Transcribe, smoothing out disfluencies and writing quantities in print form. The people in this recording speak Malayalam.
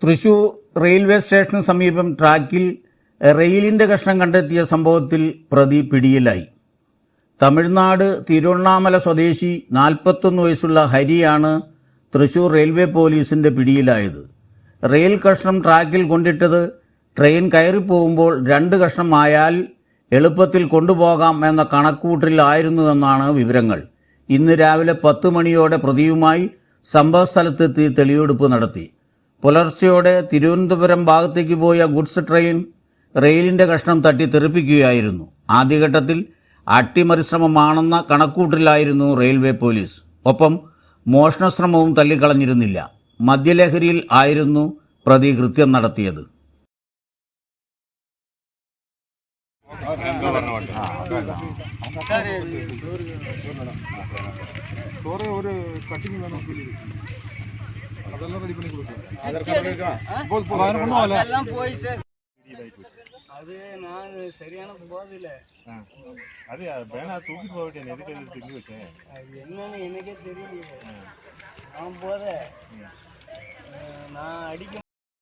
തൃശൂർ റെയിൽവേ സ്റ്റേഷന് സമീപം ട്രാക്കിൽ റെയിലിൻ്റെ കഷ്ണം കണ്ടെത്തിയ സംഭവത്തിൽ പ്രതി പിടിയിലായി. തമിഴ്നാട് തിരുവണ്ണാമല സ്വദേശി 41 വയസ്സുള്ള ഹരിയാണ് തൃശൂർ റെയിൽവേ പോലീസിൻ്റെ പിടിയിലായത്. റെയിൽ കഷ്ണം ട്രാക്കിൽ കൊണ്ടിട്ടത് ട്രെയിൻ കയറിപ്പോകുമ്പോൾ 2 കഷ്ണം ആയാൽ എളുപ്പത്തിൽ കൊണ്ടുപോകാം എന്ന കണക്കൂട്ടലിലായിരുന്നുവെന്നാണ് വിവരങ്ങൾ. ഇന്ന് രാവിലെ 10 മണിയോടെ പ്രതിയുമായി സംഭവസ്ഥലത്തെത്തി തെളിവെടുപ്പ് നടത്തി. പുലർച്ചെയോടെ തിരുവനന്തപുരം ഭാഗത്തേക്ക് പോയ ഗുഡ്സ് ട്രെയിൻ റെയിലിൻ്റെ കഷ്ണം തട്ടി തെറിപ്പിക്കുകയായിരുന്നു. ആദ്യഘട്ടത്തിൽ അട്ടിമറിശ്രമമാണെന്ന കണക്കൂട്ടലിലായിരുന്നു റെയിൽവേ പോലീസ്. ഒപ്പം മോഷണശ്രമവും തള്ളിക്കളഞ്ഞിരുന്നില്ല. മദ്യലഹരിയിൽ ആയിരുന്നു പ്രതി കൃത്യം നടത്തിയത്. அது நான் சரியான போதில்லை. அது வேணா தூக்கிட்டு போக வேண்டிய எதுக்கு திங்கி வச்சேன். அது என்னன்னு எனக்கே தெரியலையே. நான் போத நான் அடிக்க